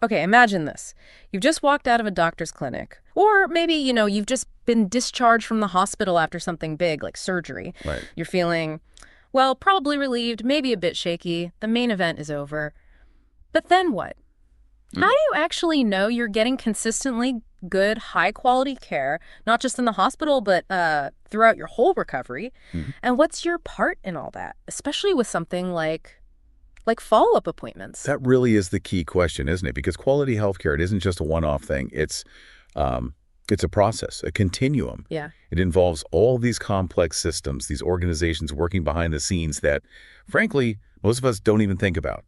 Okay, imagine this. You've just walked out of a doctor's clinic. Or maybe, you've just been discharged from the hospital after something big like surgery. Right. You're feeling, well, probably relieved, maybe a bit shaky. The main event is over. But then what? How do you actually know you're getting consistently good, high-quality care, not just in the hospital, but throughout your whole recovery? Mhm. And what's your part in all that, especially with something like follow-up appointments? That really is the key question, isn't it? Because quality healthcare, it isn't just a one-off thing. It's a process, a continuum. Yeah. It involves all these complex systems, these organizations working behind the scenes that, frankly, most of us don't even think about.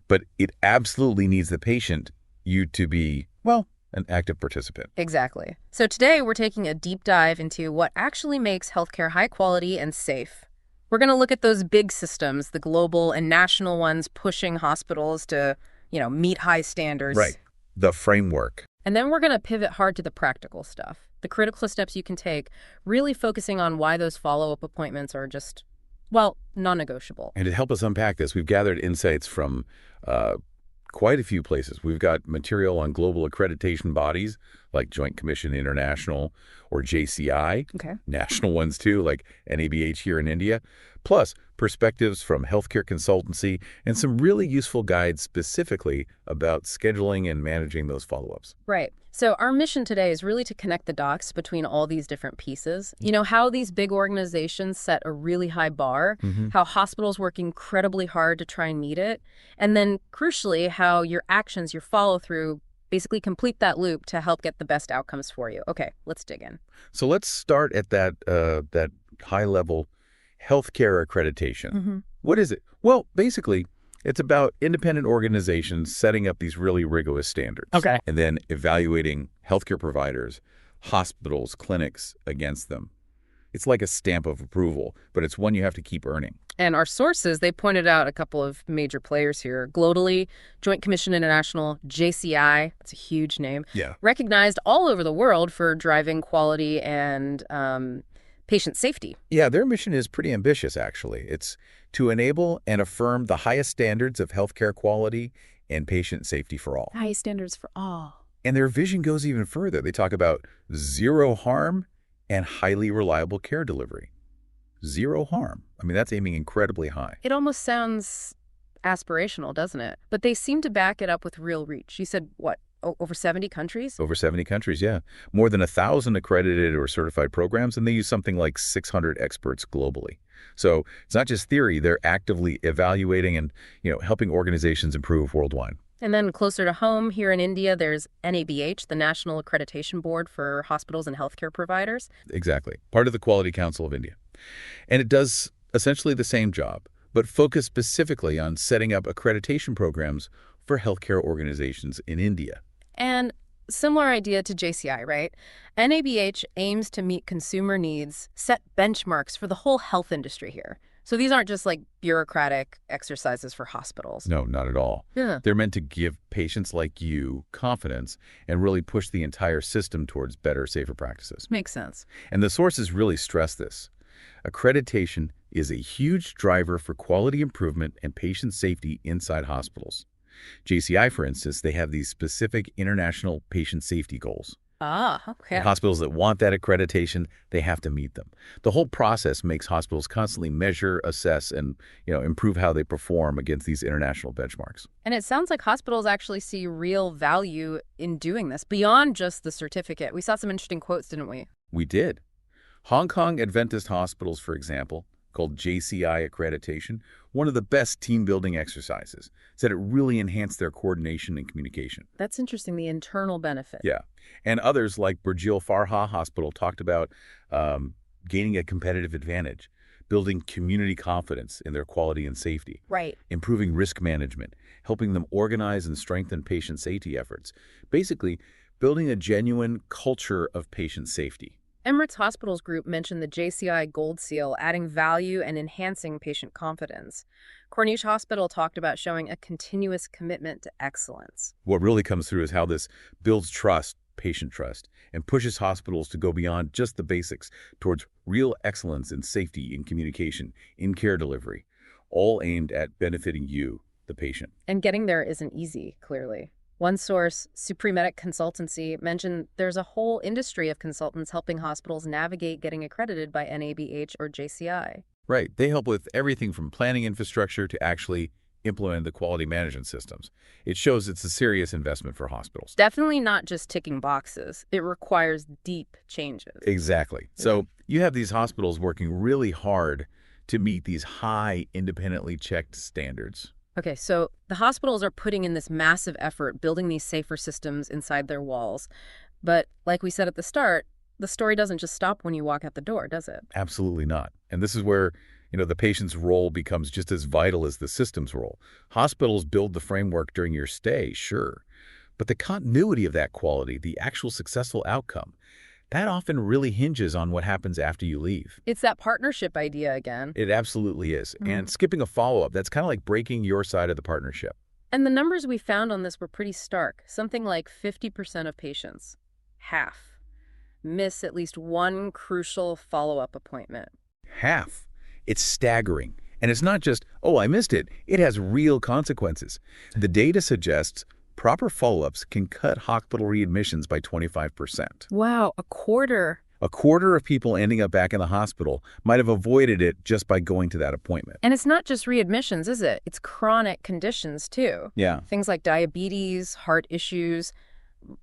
But it absolutely needs the patient, you to be, well, an active participant. Exactly. So today we're taking a deep dive into what actually makes healthcare high quality and safe. We're going to look at those big systems, the global and national ones pushing hospitals to, meet high standards. Right. The framework. And then we're going to pivot hard to the practical stuff, the critical steps you can take, really focusing on why those follow-up appointments are just, well, non-negotiable. And to help us unpack this, we've gathered insights from quite a few places. We've got material on global accreditation bodies like Joint Commission International or JCI, Okay. national ones too, like NABH here in India, plus perspectives from healthcare consultancy and some really useful guides specifically about scheduling and managing those follow-ups. Right. So our mission today is really to connect the dots between all these different pieces. How these big organizations set a really high bar, how hospitals work incredibly hard to try and meet it, and then crucially, how your actions, your follow-through, basically complete that loop to help get the best outcomes for you. Okay, let's dig in. So let's start at that high-level healthcare accreditation. What is it? Well, basically, it's about independent organizations setting up these really rigorous standards. Okay. And then evaluating healthcare providers, hospitals, clinics against them. It's like a stamp of approval, but it's one you have to keep earning. And our sources, they pointed out a couple of major players here. Globally, Joint Commission International, JCI, that's a huge name, Yeah. recognized all over the world for driving quality and patient safety. Yeah, their mission is pretty ambitious, actually. It's to enable and affirm the highest standards of healthcare quality and patient safety for all. High standards for all. And their vision goes even further. They talk about zero harm and highly reliable care delivery. Zero harm. I mean, that's aiming incredibly high. It almost sounds aspirational, doesn't it? But they seem to back it up with real reach. You said, what, over 70 countries? Over 70 countries, yeah. More than 1,000 accredited or certified programs, and they use something like 600 experts globally. So it's not just theory. They're actively evaluating and, helping organizations improve worldwide. And then closer to home, here in India, there's NABH, the National Accreditation Board for Hospitals and Healthcare Providers. Exactly. Part of the Quality Council of India. And it does essentially the same job, but focus specifically on setting up accreditation programs for healthcare organizations in India. And similar idea to JCI, right? NABH aims to meet consumer needs, set benchmarks for the whole health industry here. So these aren't just like bureaucratic exercises for hospitals. No, not at all. Yeah. They're meant to give patients like you confidence and really push the entire system towards better, safer practices. Makes sense. And the sources really stress this. Accreditation is a huge driver for quality improvement and patient safety inside hospitals. JCI, for instance, they have these specific international patient safety goals. Ah, okay. And hospitals that want that accreditation, they have to meet them. The whole process makes hospitals constantly measure, assess, and improve how they perform against these international benchmarks. And it sounds like hospitals actually see real value in doing this beyond just the certificate. We saw some interesting quotes, didn't we? We did. Hong Kong Adventist hospitals, for example, called JCI accreditation, one of the best team-building exercises, said it really enhanced their coordination and communication. That's interesting, the internal benefit. Yeah. And others like Burjil Farha Hospital talked about gaining a competitive advantage, building community confidence in their quality and safety, Right. improving risk management, helping them organize and strengthen patient safety efforts, basically building a genuine culture of patient safety. Emirates Hospitals Group mentioned the JCI Gold Seal, adding value and enhancing patient confidence. Corniche Hospital talked about showing a continuous commitment to excellence. What really comes through is how this builds trust, patient trust, and pushes hospitals to go beyond just the basics towards real excellence in safety, in communication, in care delivery, all aimed at benefiting you, the patient. And getting there isn't easy, clearly. One source, Supremedic Consultancy, mentioned there's a whole industry of consultants helping hospitals navigate getting accredited by NABH or JCI. Right. They help with everything from planning infrastructure to actually implement the quality management systems. It shows it's a serious investment for hospitals. Definitely not just ticking boxes. It requires deep changes. Exactly. So you have these hospitals working really hard to meet these high, independently checked standards. Okay, so the hospitals are putting in this massive effort building these safer systems inside their walls. But like we said at the start, the story doesn't just stop when you walk out the door, does it? Absolutely not. And this is where, the patient's role becomes just as vital as the system's role. Hospitals build the framework during your stay, sure. But the continuity of that quality, the actual successful outcome, that often really hinges on what happens after you leave. It's that partnership idea again. It absolutely is. And skipping a follow-up, that's kind of like breaking your side of the partnership. And the numbers we found on this were pretty stark. Something like 50% of patients, half, miss at least one crucial follow-up appointment. Half. It's staggering. And it's not just, oh, I missed it. It has real consequences. The data suggests proper follow-ups can cut hospital readmissions by 25%. Wow, a quarter. A quarter of people ending up back in the hospital might have avoided it just by going to that appointment. And it's not just readmissions, is it? It's chronic conditions, too. Yeah. Things like diabetes, heart issues,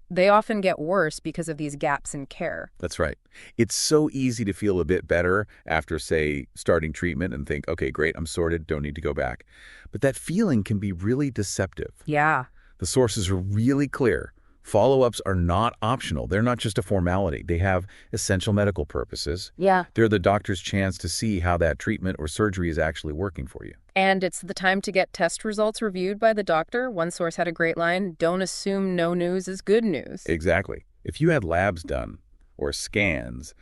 they often get worse because of these gaps in care. That's right. It's so easy to feel a bit better after, say, starting treatment and think, okay, great, I'm sorted, don't need to go back. But that feeling can be really deceptive. Yeah. The sources are really clear. Follow-ups are not optional. They're not just a formality. They have essential medical purposes. Yeah. They're the doctor's chance to see how that treatment or surgery is actually working for you. And it's the time to get test results reviewed by the doctor. One source had a great line, don't assume no news is good news. Exactly. If you had labs done or scans,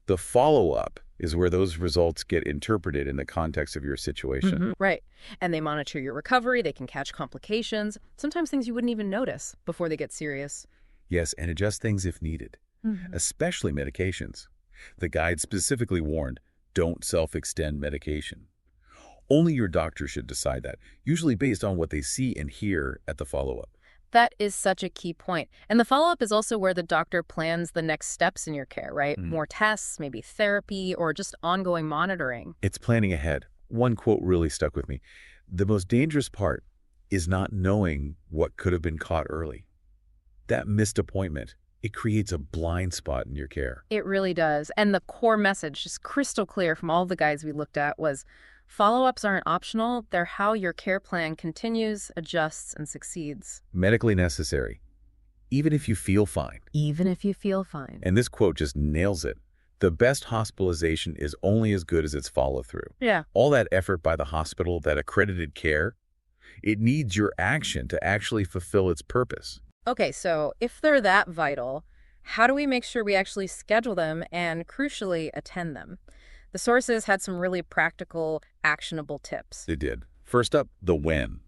the follow-up is where those results get interpreted in the context of your situation. Right. And they monitor your recovery. They can catch complications, sometimes things you wouldn't even notice before they get serious. Yes, and adjust things if needed, especially medications. The guide specifically warned, don't self-extend medication. Only your doctor should decide that, usually based on what they see and hear at the follow-up. That is such a key point. And the follow-up is also where the doctor plans the next steps in your care, right? More tests, maybe therapy, or just ongoing monitoring. It's planning ahead. One quote really stuck with me. The most dangerous part is not knowing what could have been caught early. That missed appointment, it creates a blind spot in your care. It really does. And the core message, just crystal clear from all the guides we looked at, was follow-ups aren't optional. They're how your care plan continues, adjusts, and succeeds. Medically necessary, even if you feel fine. Even if you feel fine. And this quote just nails it. The best hospitalization is only as good as its follow-through. Yeah. All that effort by the hospital, that accredited care, it needs your action to actually fulfill its purpose. Okay, so if they're that vital, how do we make sure we actually schedule them and, crucially, attend them? The sources had some really practical, actionable tips. They did. First up, the when.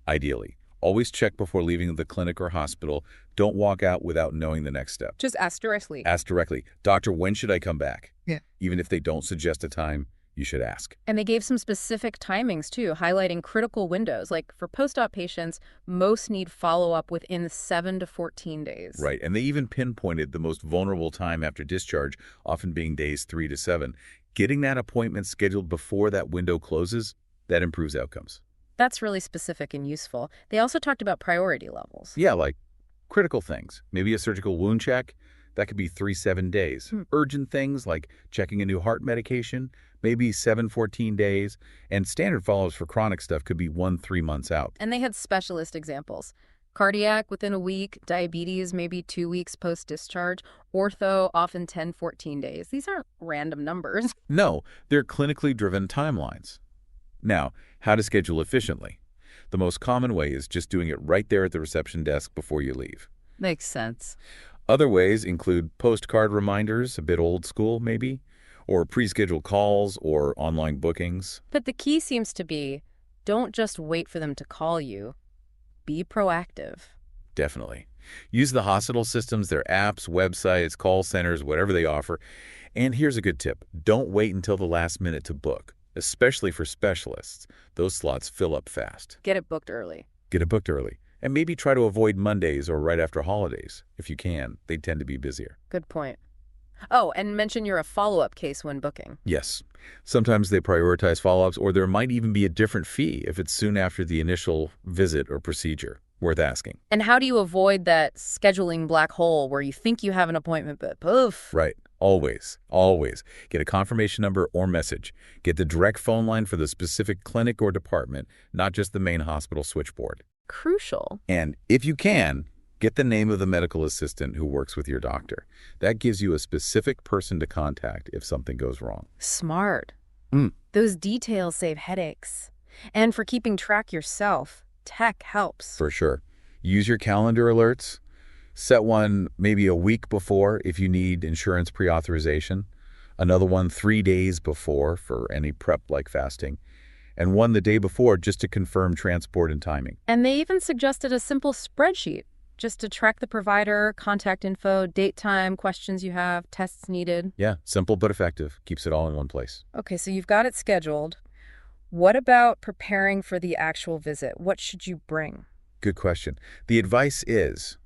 Ideally, always check before leaving the clinic or hospital. Don't walk out without knowing the next step. Just ask directly. Ask directly, doctor, when should I come back? Yeah. Even if they don't suggest a time, you should ask. And they gave some specific timings, too, highlighting critical windows. Like for post-op patients, most need follow-up within 7 to 14 days. Right, and they even pinpointed the most vulnerable time after discharge, often being days 3 to 7. Getting that appointment scheduled before that window closes, that improves outcomes. That's really specific and useful. They also talked about priority levels. Yeah, like critical things. Maybe a surgical wound check. That could be 3-7 days. Urgent things like checking a new heart medication, maybe 7-14 days. And standard follow-ups for chronic stuff could be 1-3 months out. And they had specialist examples. Cardiac within a week, diabetes maybe 2 weeks post-discharge, ortho often 10-14 days. These aren't random numbers. No, they're clinically driven timelines. Now, how to schedule efficiently? The most common way is just doing it right there at the reception desk before you leave. Makes sense. Other ways include postcard reminders, a bit old school maybe, or pre-scheduled calls or online bookings. But the key seems to be, don't just wait for them to call you. Be proactive. Definitely. Use the hospital systems, their apps, websites, call centers, whatever they offer. And here's a good tip. Don't wait until the last minute to book, especially for specialists. Those slots fill up fast. Get it booked early. Get it booked early. And maybe try to avoid Mondays or right after holidays, if you can. They tend to be busier. Good point. Oh, and mention you're a follow-up case when booking. Yes. Sometimes they prioritize follow-ups, or there might even be a different fee if it's soon after the initial visit or procedure. Worth asking. And how do you avoid that scheduling black hole where you think you have an appointment, but poof? Right. Always, always. Get a confirmation number or message. Get the direct phone line for the specific clinic or department, not just the main hospital switchboard. Crucial. And if you can, get the name of the medical assistant who works with your doctor. That gives you a specific person to contact if something goes wrong. Smart. Mm. Those details save headaches. And for keeping track yourself, tech helps. For sure. Use your calendar alerts. Set one maybe a week before if you need insurance pre-authorization. Another one 3 days before for any prep like fasting. And one the day before just to confirm transport and timing. And they even suggested a simple spreadsheet just to track the provider, contact info, date, time, questions you have, tests needed. Yeah, simple but effective. Keeps it all in one place. Okay, so you've got it scheduled. What about preparing for the actual visit? What should you bring? Good question. The advice is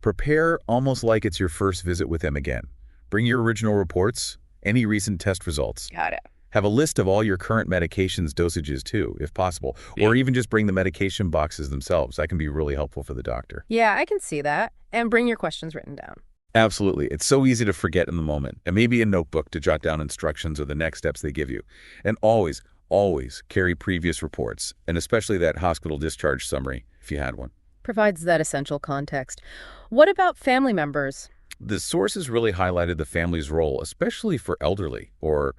prepare almost like it's your first visit with them again. Bring your original reports, any recent test results. Got it. Have a list of all your current medications dosages too, if possible, or even just bring the medication boxes themselves. That can be really helpful for the doctor. Yeah, I can see that. And bring your questions written down. Absolutely. It's so easy to forget in the moment. And maybe a notebook to jot down instructions or the next steps they give you. And always, always carry previous reports, and especially that hospital discharge summary, if you had one. Provides that essential context. What about family members? The sources really highlighted the family's role, especially for elderly or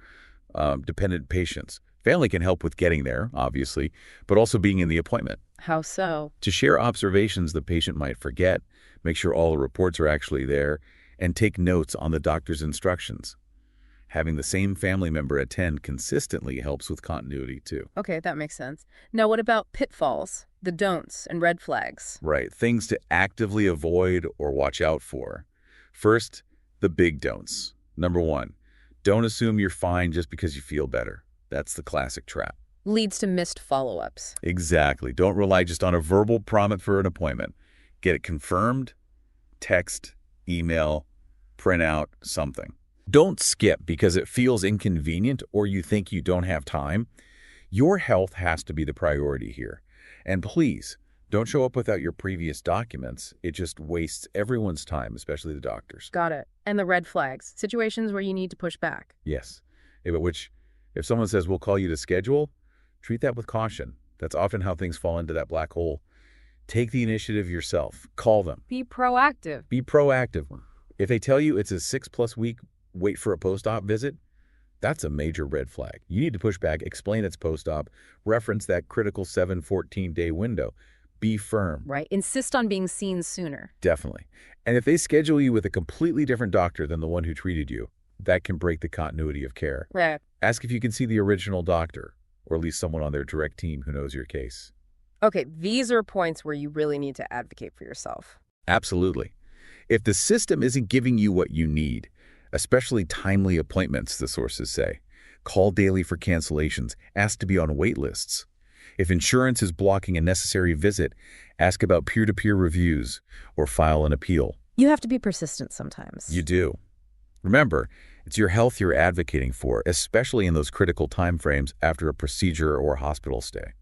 dependent patients. Family can help with getting there, obviously, but also being in the appointment. How so? To share observations the patient might forget, make sure all the reports are actually there, and take notes on the doctor's instructions. Having the same family member attend consistently helps with continuity, too. Okay, that makes sense. Now, what about pitfalls, the don'ts, and red flags? Right, things to actively avoid or watch out for. First, the big don'ts. Number 1, don't assume you're fine just because you feel better. That's the classic trap. Leads to missed follow-ups. Exactly. Don't rely just on a verbal promise for an appointment. Get it confirmed, text, email, print out, something. Don't skip because it feels inconvenient or you think you don't have time. Your health has to be the priority here. And please, don't show up without your previous documents. It just wastes everyone's time, especially the doctors. Got it. And the red flags, situations where you need to push back. Yes. If someone says, we'll call you to schedule, treat that with caution. That's often how things fall into that black hole. Take the initiative yourself. Call them. Be proactive. Be proactive. If they tell you it's a 6+ week wait for a post-op visit, that's a major red flag. You need to push back, explain it's post-op, reference that critical 7-14-day window. Be firm. Right. Insist on being seen sooner. Definitely. And if they schedule you with a completely different doctor than the one who treated you, that can break the continuity of care. Right. Ask if you can see the original doctor, or at least someone on their direct team who knows your case. Okay, these are points where you really need to advocate for yourself. Absolutely. If the system isn't giving you what you need, especially timely appointments, the sources say, call daily for cancellations, ask to be on wait lists. If insurance is blocking a necessary visit, ask about peer-to-peer reviews or file an appeal. You have to be persistent sometimes. You do. Remember, it's your health you're advocating for, especially in those critical timeframes after a procedure or hospital stay.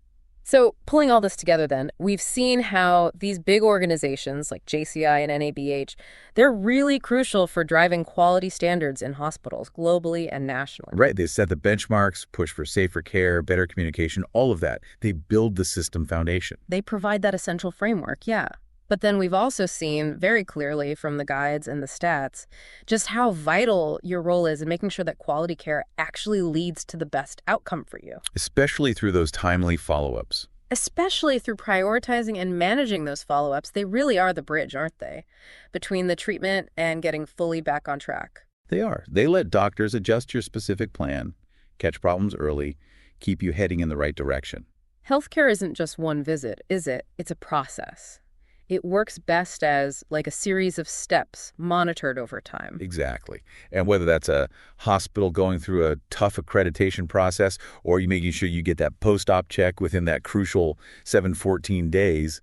So pulling all this together then, we've seen how these big organizations like JCI and NABH, they're really crucial for driving quality standards in hospitals globally and nationally. Right. They set the benchmarks, push for safer care, better communication, all of that. They build the system foundation. They provide that essential framework, yeah. But then we've also seen very clearly from the guides and the stats just how vital your role is in making sure that quality care actually leads to the best outcome for you. Especially through those timely follow-ups. Especially through prioritizing and managing those follow-ups. They really are the bridge, aren't they? Between the treatment and getting fully back on track. They are. They let doctors adjust your specific plan, catch problems early, keep you heading in the right direction. Healthcare isn't just one visit, is it? It's a process. It works best as like a series of steps monitored over time. Exactly. And whether that's a hospital going through a tough accreditation process or you making sure you get that post-op check within that crucial 7-14 days,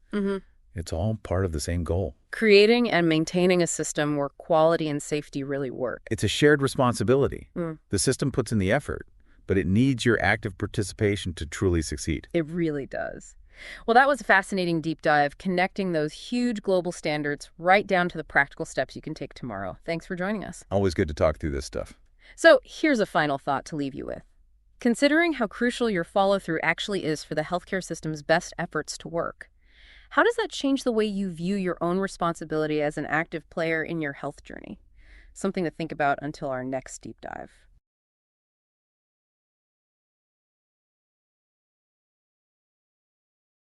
It's all part of the same goal. Creating and maintaining a system where quality and safety really work. It's a shared responsibility. Mm, The system puts in the effort, but it needs your active participation to truly succeed. it really does. Well, that was a fascinating deep dive, connecting those huge global standards right down to the practical steps you can take tomorrow. Thanks for joining us. Always good to talk through this stuff. So here's a final thought to leave you with. Considering how crucial your follow-through actually is for the healthcare system's best efforts to work, how does that change the way you view your own responsibility as an active player in your health journey? Something to think about until our next deep dive.